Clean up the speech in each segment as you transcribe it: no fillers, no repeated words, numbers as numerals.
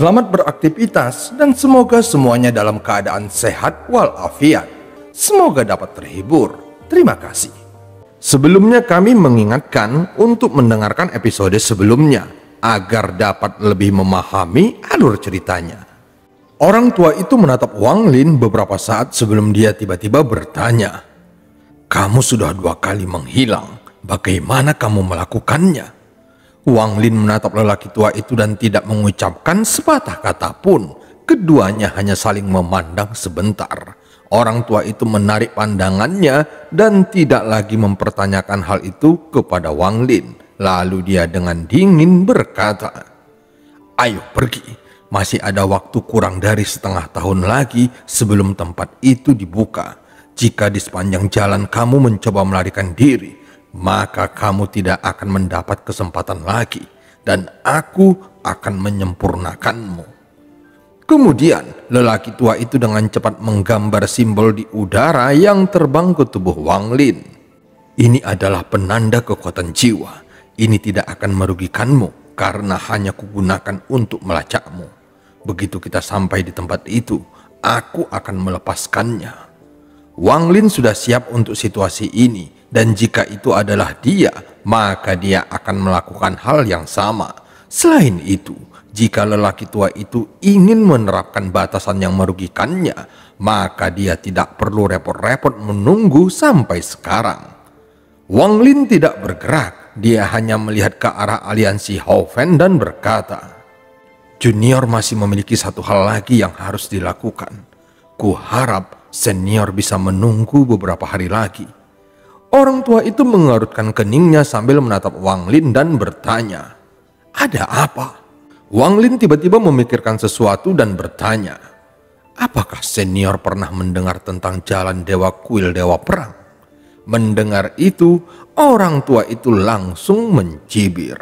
Selamat beraktivitas dan semoga semuanya dalam keadaan sehat walafiat. Semoga dapat terhibur. Terima kasih. Sebelumnya kami mengingatkan untuk mendengarkan episode sebelumnya agar dapat lebih memahami alur ceritanya. Orang tua itu menatap Wang Lin beberapa saat sebelum dia tiba-tiba bertanya, "Kamu sudah 2 kali menghilang, bagaimana kamu melakukannya?" Wang Lin menatap lelaki tua itu dan tidak mengucapkan sepatah kata pun. Keduanya hanya saling memandang sebentar. Orang tua itu menarik pandangannya dan tidak lagi mempertanyakan hal itu kepada Wang Lin. Lalu dia dengan dingin berkata, "Ayo pergi, masih ada waktu kurang dari setengah tahun lagi sebelum tempat itu dibuka. Jika di sepanjang jalan kamu mencoba melarikan diri, maka kamu tidak akan mendapat kesempatan lagi dan aku akan menyempurnakanmu." Kemudian lelaki tua itu dengan cepat menggambar simbol di udara yang terbang ke tubuh Wang Lin. "Ini adalah penanda kekuatan jiwa. Ini tidak akan merugikanmu karena hanya kugunakan untuk melacakmu. Begitu kita sampai di tempat itu, aku akan melepaskannya." Wang Lin sudah siap untuk situasi ini, dan jika itu adalah dia, maka dia akan melakukan hal yang sama. Selain itu, jika lelaki tua itu ingin menerapkan batasan yang merugikannya, maka dia tidak perlu repot-repot menunggu sampai sekarang. Wang Lin tidak bergerak, dia hanya melihat ke arah aliansi Hao Fan dan berkata, "Junior masih memiliki satu hal lagi yang harus dilakukan. Kuharap senior bisa menunggu beberapa hari lagi." Orang tua itu mengerutkan keningnya sambil menatap Wang Lin dan bertanya, "Ada apa?" Wang Lin tiba-tiba memikirkan sesuatu dan bertanya, "Apakah senior pernah mendengar tentang jalan Dewa Kuil Dewa Perang?" Mendengar itu, orang tua itu langsung mencibir.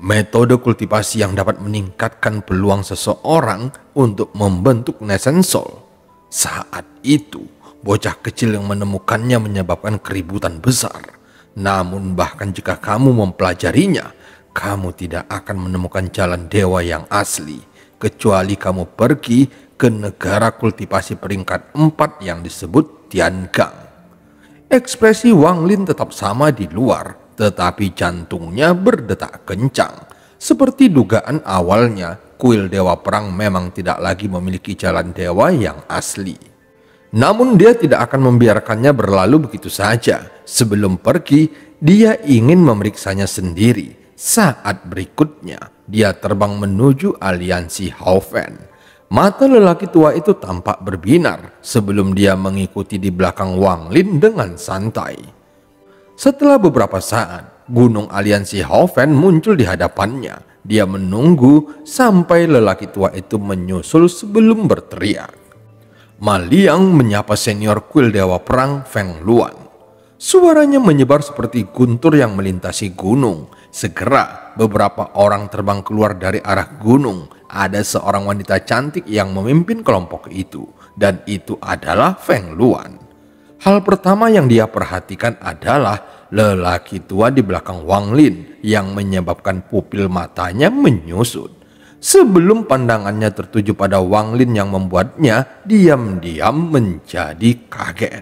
Metode kultivasi yang dapat meningkatkan peluang seseorang untuk membentuk Nesen Soul. Saat itu, bocah kecil yang menemukannya menyebabkan keributan besar. Namun bahkan jika kamu mempelajarinya, kamu tidak akan menemukan jalan dewa yang asli, kecuali kamu pergi ke negara kultivasi peringkat 4 yang disebut Tiangang. Ekspresi Wang Lin tetap sama di luar, tetapi jantungnya berdetak kencang. Seperti dugaan awalnya, kuil Dewa Perang memang tidak lagi memiliki jalan dewa yang asli. Namun dia tidak akan membiarkannya berlalu begitu saja. Sebelum pergi, dia ingin memeriksanya sendiri. Saat berikutnya, dia terbang menuju aliansi Hao Fan. Mata lelaki tua itu tampak berbinar sebelum dia mengikuti di belakang Wang Lin dengan santai. Setelah beberapa saat, gunung aliansi Hao Fan muncul di hadapannya. Dia menunggu sampai lelaki tua itu menyusul sebelum berteriak. Ma Liang menyapa senior kuil Dewa Perang Feng Luan. Suaranya menyebar seperti guntur yang melintasi gunung. Segera beberapa orang terbang keluar dari arah gunung. Ada seorang wanita cantik yang memimpin kelompok itu, dan itu adalah Feng Luan. Hal pertama yang dia perhatikan adalah lelaki tua di belakang Wang Lin yang menyebabkan pupil matanya menyusut. Sebelum pandangannya tertuju pada Wang Lin yang membuatnya diam-diam menjadi kaget.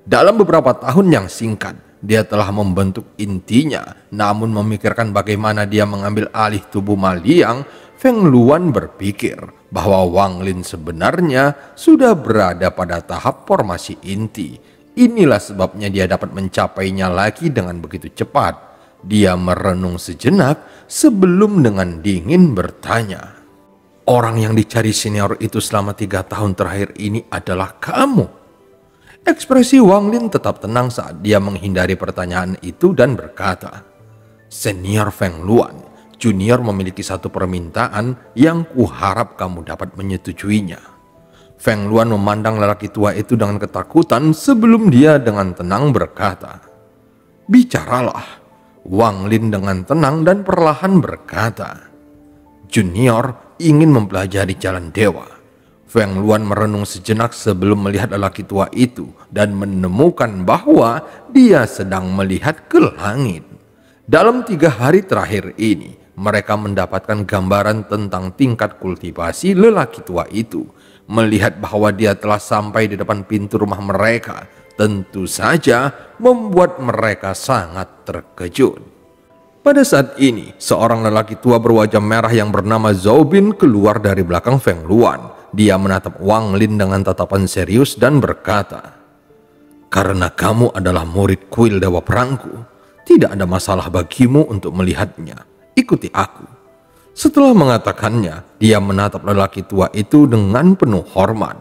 Dalam beberapa tahun yang singkat, dia telah membentuk intinya, namun memikirkan bagaimana dia mengambil alih tubuh Ma Liang, Feng Luan berpikir bahwa Wang Lin sebenarnya sudah berada pada tahap formasi inti. Inilah sebabnya dia dapat mencapainya lagi dengan begitu cepat. Dia merenung sejenak sebelum dengan dingin bertanya, "Orang yang dicari senior itu selama 3 tahun terakhir ini adalah kamu?" Ekspresi Wang Lin tetap tenang saat dia menghindari pertanyaan itu dan berkata, "Senior Feng Luan, junior memiliki satu permintaan yang kuharap kamu dapat menyetujuinya." Feng Luan memandang lelaki tua itu dengan ketakutan sebelum dia dengan tenang berkata, "Bicaralah." Wang Lin dengan tenang dan perlahan berkata, "Junior ingin mempelajari jalan dewa." Feng Luan merenung sejenak sebelum melihat lelaki tua itu dan menemukan bahwa dia sedang melihat ke langit. Dalam 3 hari terakhir ini, mereka mendapatkan gambaran tentang tingkat kultivasi lelaki tua itu. Melihat bahwa dia telah sampai di depan pintu rumah mereka, tentu saja membuat mereka sangat terkejut. Pada saat ini, seorang lelaki tua berwajah merah yang bernama Zhao Bin keluar dari belakang Feng Luan. Dia menatap Wang Lin dengan tatapan serius dan berkata, "Karena kamu adalah murid kuil Dewa Perangku, tidak ada masalah bagimu untuk melihatnya. Ikuti aku." Setelah mengatakannya, dia menatap lelaki tua itu dengan penuh hormat.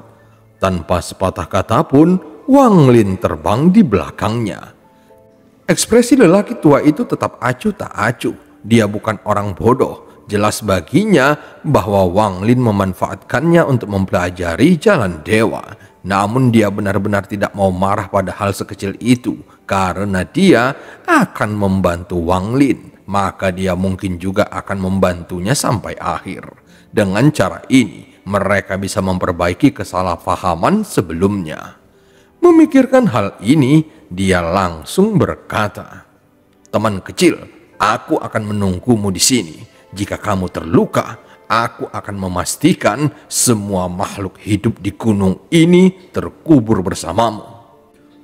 Tanpa sepatah kata pun, Wang Lin terbang di belakangnya. Ekspresi lelaki tua itu tetap acuh tak acuh. Dia bukan orang bodoh. Jelas baginya bahwa Wang Lin memanfaatkannya untuk mempelajari jalan dewa. Namun dia benar-benar tidak mau marah pada hal sekecil itu, karena dia akan membantu Wang Lin. Maka dia mungkin juga akan membantunya sampai akhir. Dengan cara ini, mereka bisa memperbaiki kesalahpahaman sebelumnya. Memikirkan hal ini, dia langsung berkata, "Teman kecil, aku akan menunggumu di sini. Jika kamu terluka, aku akan memastikan semua makhluk hidup di gunung ini terkubur bersamamu."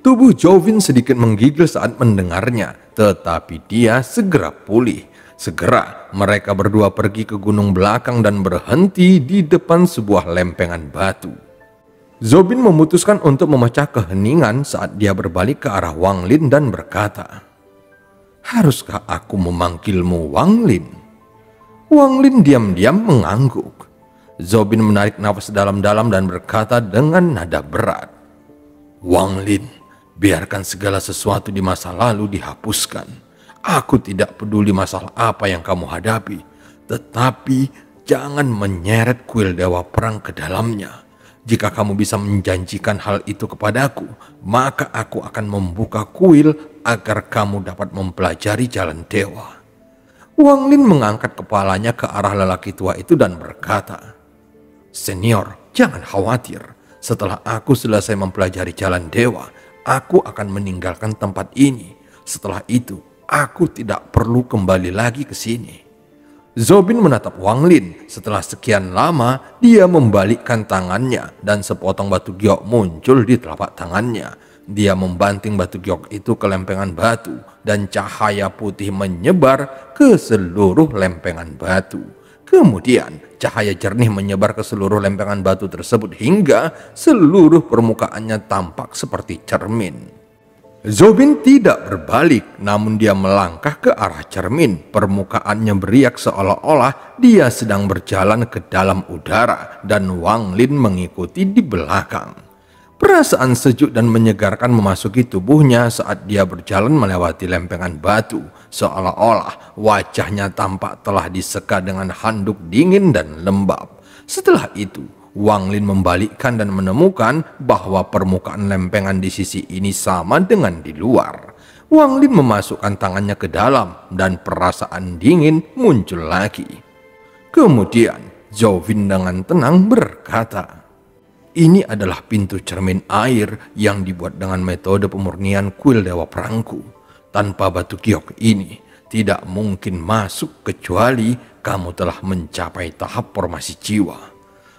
Tubuh Zhao Bin sedikit menggigil saat mendengarnya, tetapi dia segera pulih. Segera mereka berdua pergi ke gunung belakang dan berhenti di depan sebuah lempengan batu. Zhao Bin memutuskan untuk memecah keheningan saat dia berbalik ke arah Wang Lin dan berkata, "Haruskah aku memanggilmu Wang Lin?" Wang Lin diam-diam mengangguk. Zhao Bin menarik nafas dalam-dalam dan berkata dengan nada berat, "Wang Lin, biarkan segala sesuatu di masa lalu dihapuskan. Aku tidak peduli masalah apa yang kamu hadapi, tetapi jangan menyeret kuil Dewa Perang ke dalamnya. Jika kamu bisa menjanjikan hal itu kepadaku, maka aku akan membuka kuil agar kamu dapat mempelajari jalan dewa." Wang Lin mengangkat kepalanya ke arah lelaki tua itu dan berkata, "Senior, jangan khawatir. Setelah aku selesai mempelajari jalan dewa, aku akan meninggalkan tempat ini. Setelah itu, aku tidak perlu kembali lagi ke sini." Zhao Bin menatap Wang Lin. Setelah sekian lama, dia membalikkan tangannya dan sepotong batu giok muncul di telapak tangannya. Dia membanting batu giok itu ke lempengan batu dan cahaya putih menyebar ke seluruh lempengan batu. Kemudian cahaya jernih menyebar ke seluruh lempengan batu tersebut hingga seluruh permukaannya tampak seperti cermin. Zhao Bin tidak berbalik, namun dia melangkah ke arah cermin. Permukaannya beriak seolah-olah dia sedang berjalan ke dalam udara dan Wang Lin mengikuti di belakang. Perasaan sejuk dan menyegarkan memasuki tubuhnya saat dia berjalan melewati lempengan batu, seolah-olah wajahnya tampak telah diseka dengan handuk dingin dan lembab. Setelah itu, Wang Lin membalikkan dan menemukan bahwa permukaan lempengan di sisi ini sama dengan di luar. Wang Lin memasukkan tangannya ke dalam dan perasaan dingin muncul lagi. Kemudian Zhao Bin dengan tenang berkata, "Ini adalah pintu cermin air yang dibuat dengan metode pemurnian kuil Dewa Perangku. Tanpa batu giok ini, tidak mungkin masuk kecuali kamu telah mencapai tahap formasi jiwa."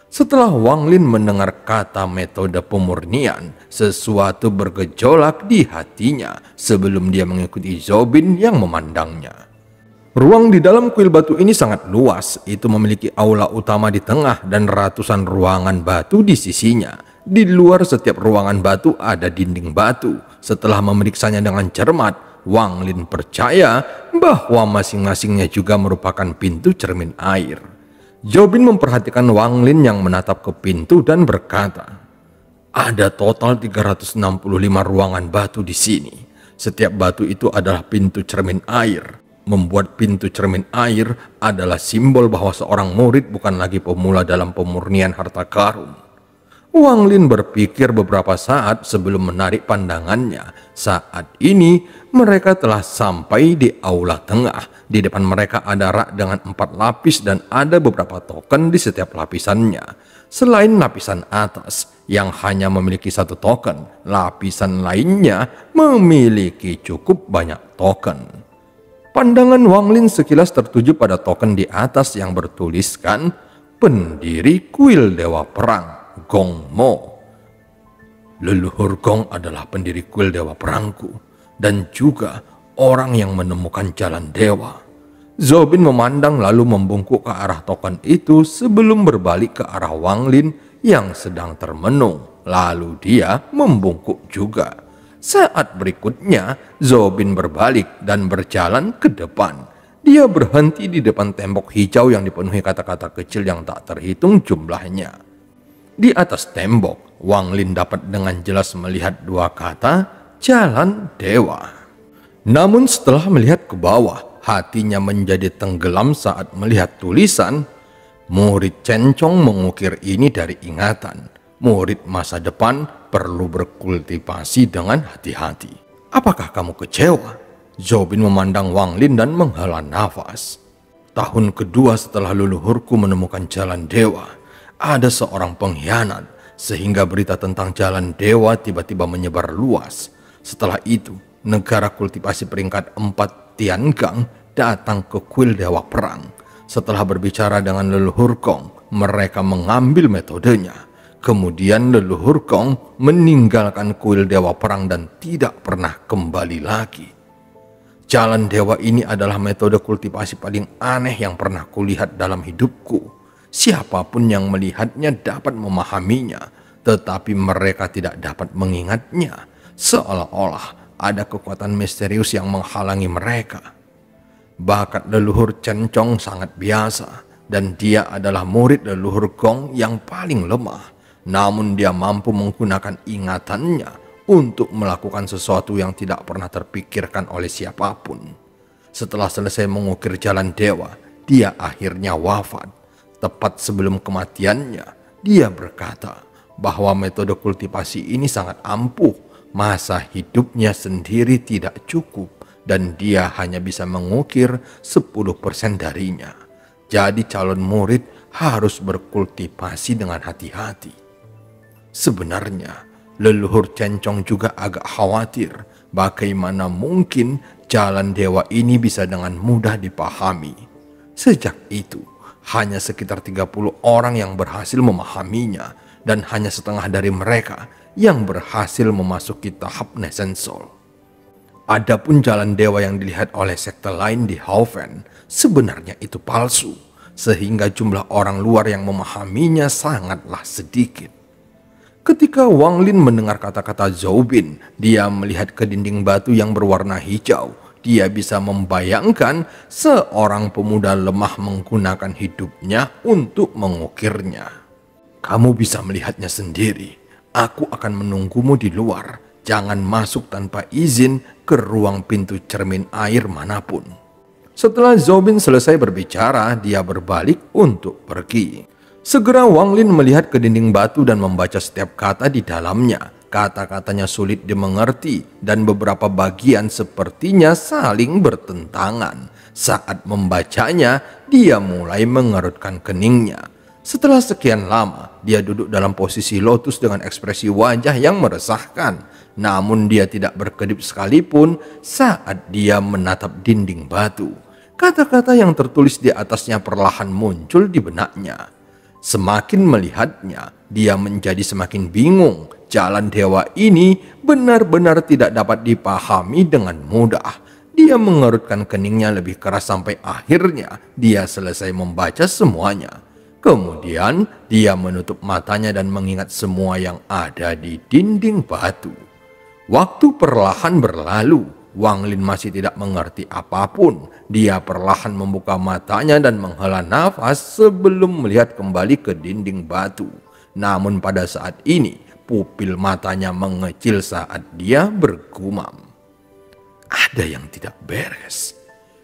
Setelah Wang Lin mendengar kata metode pemurnian, sesuatu bergejolak di hatinya sebelum dia mengikuti Zhao Bin yang memandangnya. Ruang di dalam kuil batu ini sangat luas. Itu memiliki aula utama di tengah dan ratusan ruangan batu di sisinya. Di luar setiap ruangan batu ada dinding batu. Setelah memeriksanya dengan cermat, Wang Lin percaya bahwa masing-masingnya juga merupakan pintu cermin air. Zhao Bin memperhatikan Wang Lin yang menatap ke pintu dan berkata, "Ada total 365 ruangan batu di sini. Setiap batu itu adalah pintu cermin air. Membuat pintu cermin air adalah simbol bahwa seorang murid bukan lagi pemula dalam pemurnian harta karun." Wang Lin berpikir beberapa saat sebelum menarik pandangannya. Saat ini mereka telah sampai di aula tengah. Di depan mereka ada rak dengan 4 lapis dan ada beberapa token di setiap lapisannya. Selain lapisan atas yang hanya memiliki 1 token, lapisan lainnya memiliki cukup banyak token. Pandangan Wang Lin sekilas tertuju pada token di atas yang bertuliskan pendiri kuil Dewa Perang, Gong Mo. Leluhur Gong adalah pendiri kuil Dewa Perangku dan juga orang yang menemukan jalan dewa. Zhao Bin memandang lalu membungkuk ke arah token itu sebelum berbalik ke arah Wang Lin yang sedang termenung. Lalu dia membungkuk juga. Saat berikutnya, Zhao Bin berbalik dan berjalan ke depan. Dia berhenti di depan tembok hijau yang dipenuhi kata-kata kecil yang tak terhitung jumlahnya. Di atas tembok, Wang Lin dapat dengan jelas melihat dua kata, Jalan Dewa. Namun setelah melihat ke bawah, hatinya menjadi tenggelam saat melihat tulisan, murid Cencong mengukir ini dari ingatan. Murid masa depan perlu berkultivasi dengan hati-hati. Apakah kamu kecewa? Zhao Bin memandang Wang Lin dan menghela nafas. Tahun kedua setelah leluhurku menemukan jalan dewa, ada seorang pengkhianat sehingga berita tentang jalan dewa tiba-tiba menyebar luas. Setelah itu, negara kultivasi peringkat 4 Tiangang datang ke kuil Dewa Perang. Setelah berbicara dengan leluhur Gong, mereka mengambil metodenya. Kemudian leluhur Gong meninggalkan kuil Dewa Perang dan tidak pernah kembali lagi. Jalan dewa ini adalah metode kultivasi paling aneh yang pernah kulihat dalam hidupku. Siapapun yang melihatnya dapat memahaminya, tetapi mereka tidak dapat mengingatnya. Seolah-olah ada kekuatan misterius yang menghalangi mereka. Bakat leluhur Cencong sangat biasa, dan dia adalah murid leluhur Gong yang paling lemah. Namun dia mampu menggunakan ingatannya untuk melakukan sesuatu yang tidak pernah terpikirkan oleh siapapun. Setelah selesai mengukir jalan dewa, dia akhirnya wafat. Tepat sebelum kematiannya, dia berkata bahwa metode kultivasi ini sangat ampuh. Masa hidupnya sendiri tidak cukup dan dia hanya bisa mengukir 10% darinya. Jadi calon murid harus berkultivasi dengan hati-hati. Sebenarnya, leluhur Cencong juga agak khawatir bagaimana mungkin jalan dewa ini bisa dengan mudah dipahami. Sejak itu, hanya sekitar 30 orang yang berhasil memahaminya dan hanya setengah dari mereka yang berhasil memasuki tahap Nesensol. Adapun jalan dewa yang dilihat oleh sekte lain di Haofen sebenarnya itu palsu, sehingga jumlah orang luar yang memahaminya sangatlah sedikit. Ketika Wang Lin mendengar kata-kata Zhao Bin, dia melihat ke dinding batu yang berwarna hijau. Dia bisa membayangkan seorang pemuda lemah menggunakan hidupnya untuk mengukirnya. Kamu bisa melihatnya sendiri. Aku akan menunggumu di luar. Jangan masuk tanpa izin ke ruang pintu cermin air manapun. Setelah Zhao Bin selesai berbicara, dia berbalik untuk pergi. Segera Wang Lin melihat ke dinding batu dan membaca setiap kata di dalamnya. Kata-katanya sulit dimengerti dan beberapa bagian sepertinya saling bertentangan. Saat membacanya, dia mulai mengerutkan keningnya. Setelah sekian lama, dia duduk dalam posisi lotus dengan ekspresi wajah yang meresahkan. Namun dia tidak berkedip sekalipun saat dia menatap dinding batu. Kata-kata yang tertulis di atasnya perlahan muncul di benaknya. Semakin melihatnya, dia menjadi semakin bingung. Jalan dewa ini benar-benar tidak dapat dipahami dengan mudah. Dia mengerutkan keningnya lebih keras sampai akhirnya dia selesai membaca semuanya. Kemudian dia menutup matanya dan mengingat semua yang ada di dinding batu. Waktu perlahan berlalu. Wang Lin masih tidak mengerti apapun. Dia perlahan membuka matanya dan menghela nafas sebelum melihat kembali ke dinding batu. Namun pada saat ini, pupil matanya mengecil saat dia bergumam. Ada yang tidak beres.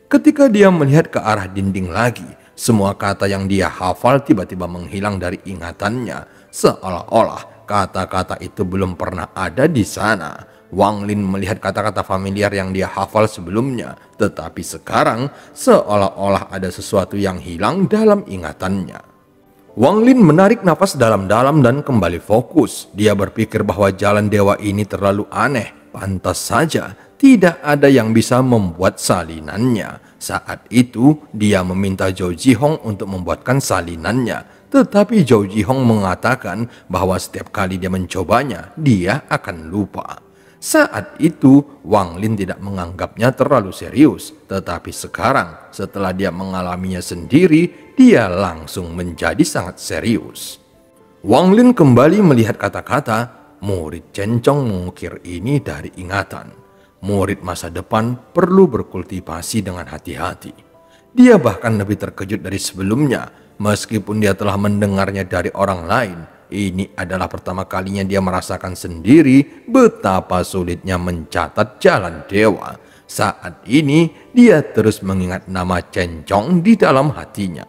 Ketika dia melihat ke arah dinding lagi, semua kata yang dia hafal tiba-tiba menghilang dari ingatannya. Seolah-olah kata-kata itu belum pernah ada di sana. Wang Lin melihat kata-kata familiar yang dia hafal sebelumnya, tetapi sekarang seolah-olah ada sesuatu yang hilang dalam ingatannya. Wang Lin menarik nafas dalam-dalam dan kembali fokus. Dia berpikir bahwa jalan dewa ini terlalu aneh. Pantas saja tidak ada yang bisa membuat salinannya. Saat itu dia meminta Zhou Zihong untuk membuatkan salinannya, tetapi Zhou Zihong mengatakan bahwa setiap kali dia mencobanya, dia akan lupa. Saat itu Wang Lin tidak menganggapnya terlalu serius, tetapi sekarang setelah dia mengalaminya sendiri, dia langsung menjadi sangat serius. Wang Lin kembali melihat kata-kata, murid Cencong mengukir ini dari ingatan. Murid masa depan perlu berkultivasi dengan hati-hati. Dia bahkan lebih terkejut dari sebelumnya, meskipun dia telah mendengarnya dari orang lain. Ini adalah pertama kalinya dia merasakan sendiri betapa sulitnya mencatat jalan dewa. Saat ini dia terus mengingat nama Cencong di dalam hatinya.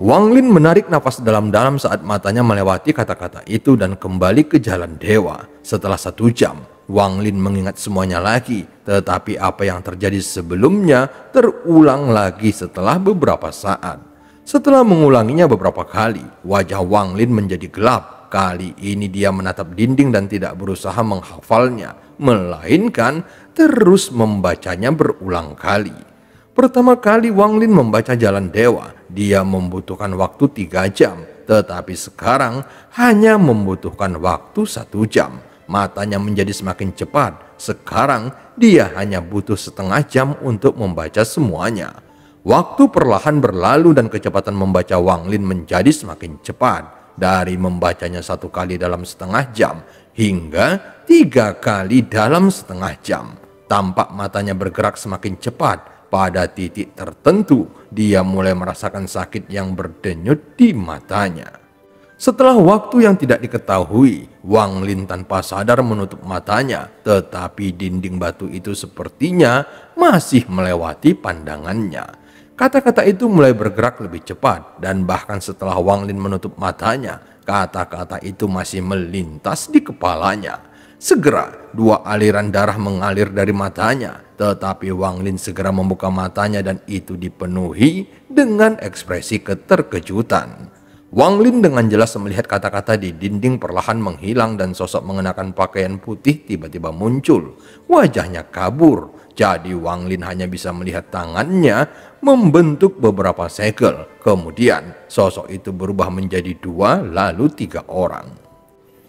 Wang Lin menarik nafas dalam-dalam saat matanya melewati kata-kata itu dan kembali ke jalan dewa. Setelah 1 jam, Wang Lin mengingat semuanya lagi, tetapi apa yang terjadi sebelumnya terulang lagi setelah beberapa saat. Setelah mengulanginya beberapa kali, wajah Wang Lin menjadi gelap. Kali ini dia menatap dinding dan tidak berusaha menghafalnya, melainkan terus membacanya berulang kali. Pertama kali Wang Lin membaca jalan dewa, dia membutuhkan waktu 3 jam, tetapi sekarang hanya membutuhkan waktu 1 jam. Matanya menjadi semakin cepat. Sekarang dia hanya butuh setengah jam untuk membaca semuanya. Waktu perlahan berlalu dan kecepatan membaca Wang Lin menjadi semakin cepat. Dari membacanya 1 kali dalam setengah jam hingga 3 kali dalam setengah jam. Tampak matanya bergerak semakin cepat. Pada titik tertentu, dia mulai merasakan sakit yang berdenyut di matanya. Setelah waktu yang tidak diketahui, Wang Lin tanpa sadar menutup matanya, tetapi dinding batu itu sepertinya masih melewati pandangannya. Kata-kata itu mulai bergerak lebih cepat, dan bahkan setelah Wang Lin menutup matanya, kata-kata itu masih melintas di kepalanya. Segera 2 aliran darah mengalir dari matanya, tetapi Wang Lin segera membuka matanya dan itu dipenuhi dengan ekspresi keterkejutan. Wang Lin dengan jelas melihat kata-kata di dinding perlahan menghilang dan sosok mengenakan pakaian putih tiba-tiba muncul. Wajahnya kabur. Jadi Wang Lin hanya bisa melihat tangannya membentuk beberapa segel. Kemudian sosok itu berubah menjadi 2 lalu 3 orang.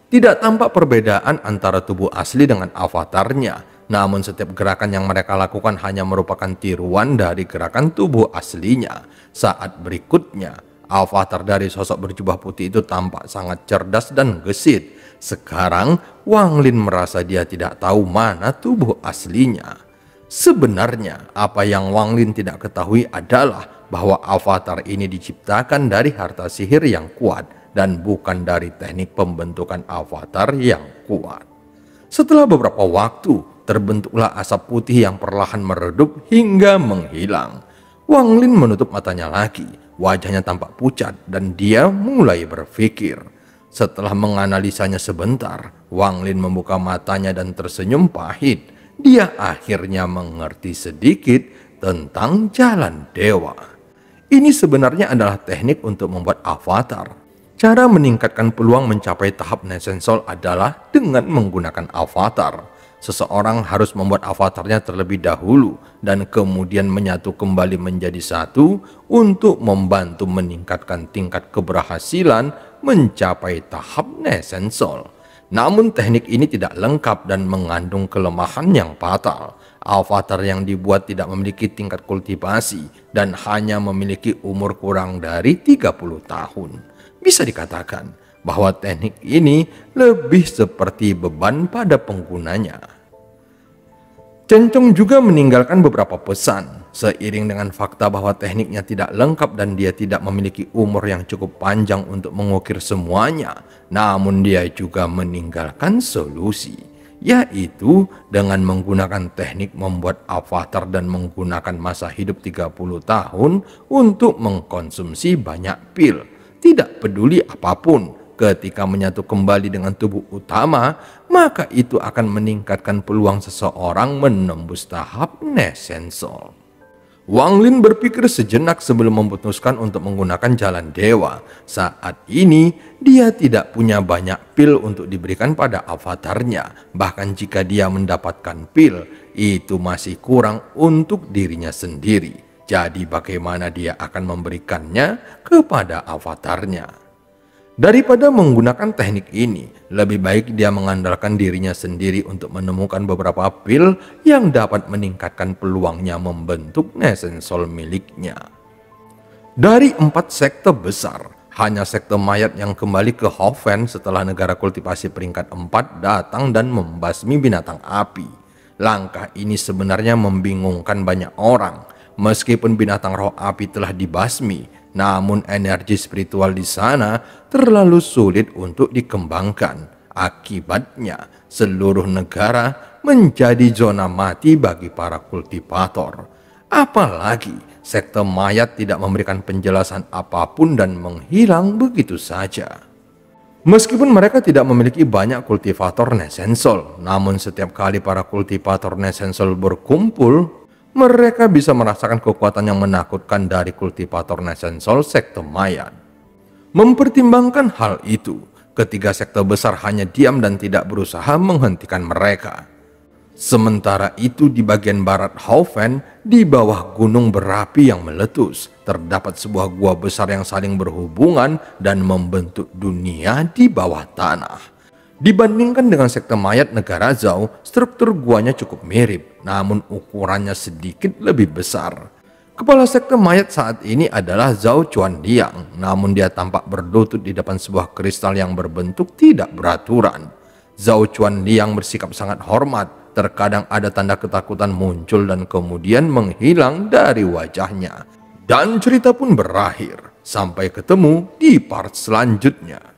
Tidak tampak perbedaan antara tubuh asli dengan avatarnya. Namun setiap gerakan yang mereka lakukan hanya merupakan tiruan dari gerakan tubuh aslinya. Saat berikutnya, avatar dari sosok berjubah putih itu tampak sangat cerdas dan gesit. Sekarang Wang Lin merasa dia tidak tahu mana tubuh aslinya. Sebenarnya apa yang Wang Lin tidak ketahui adalah bahwa avatar ini diciptakan dari harta sihir yang kuat dan bukan dari teknik pembentukan avatar yang kuat. Setelah beberapa waktu, terbentuklah asap putih yang perlahan meredup hingga menghilang. Wang Lin menutup matanya lagi, wajahnya tampak pucat dan dia mulai berpikir. Setelah menganalisanya sebentar, Wang Lin membuka matanya dan tersenyum pahit. Dia akhirnya mengerti sedikit tentang jalan dewa. Ini sebenarnya adalah teknik untuk membuat avatar. Cara meningkatkan peluang mencapai tahap Nesensol adalah dengan menggunakan avatar. Seseorang harus membuat avatarnya terlebih dahulu dan kemudian menyatu kembali menjadi satu untuk membantu meningkatkan tingkat keberhasilan mencapai tahap Nesensol. Namun teknik ini tidak lengkap dan mengandung kelemahan yang fatal. Avatar yang dibuat tidak memiliki tingkat kultivasi dan hanya memiliki umur kurang dari 30 tahun. Bisa dikatakan bahwa teknik ini lebih seperti beban pada penggunanya. Cencong juga meninggalkan beberapa pesan. Seiring dengan fakta bahwa tekniknya tidak lengkap dan dia tidak memiliki umur yang cukup panjang untuk mengukir semuanya, namun dia juga meninggalkan solusi, yaitu dengan menggunakan teknik membuat avatar dan menggunakan masa hidup 30 tahun untuk mengkonsumsi banyak pil. Tidak peduli apapun, ketika menyatu kembali dengan tubuh utama, maka itu akan meningkatkan peluang seseorang menembus tahap Nesensol. Wang Lin berpikir sejenak sebelum memutuskan untuk menggunakan jalan dewa. Saat ini, dia tidak punya banyak pil untuk diberikan pada avatarnya. Bahkan jika dia mendapatkan pil, itu masih kurang untuk dirinya sendiri. Jadi bagaimana dia akan memberikannya kepada avatarnya? Daripada menggunakan teknik ini, lebih baik dia mengandalkan dirinya sendiri untuk menemukan beberapa pil yang dapat meningkatkan peluangnya membentuk Nesensol miliknya. Dari 4 sekte besar, hanya sekte mayat yang kembali ke Hoven setelah negara kultivasi peringkat 4 datang dan membasmi binatang api. Langkah ini sebenarnya membingungkan banyak orang. Meskipun binatang roh api telah dibasmi, namun energi spiritual di sana terlalu sulit untuk dikembangkan. Akibatnya, seluruh negara menjadi zona mati bagi para kultivator. Apalagi, sekte mayat tidak memberikan penjelasan apapun dan menghilang begitu saja. Meskipun mereka tidak memiliki banyak kultivator Nesensol, namun setiap kali para kultivator Nesensol berkumpul, mereka bisa merasakan kekuatan yang menakutkan dari kultivator Nesensol sekte mayat. Mempertimbangkan hal itu, ketiga sekte besar hanya diam dan tidak berusaha menghentikan mereka. Sementara itu di bagian barat Hoven, di bawah gunung berapi yang meletus, terdapat sebuah gua besar yang saling berhubungan dan membentuk dunia di bawah tanah. Dibandingkan dengan sekte mayat negara Zhao, struktur guanya cukup mirip, namun ukurannya sedikit lebih besar. Kepala sekte mayat saat ini adalah Zhao Chuanliang, namun dia tampak berlutut di depan sebuah kristal yang berbentuk tidak beraturan. Zhao Chuanliang bersikap sangat hormat, terkadang ada tanda ketakutan muncul dan kemudian menghilang dari wajahnya. Dan cerita pun berakhir, sampai ketemu di part selanjutnya.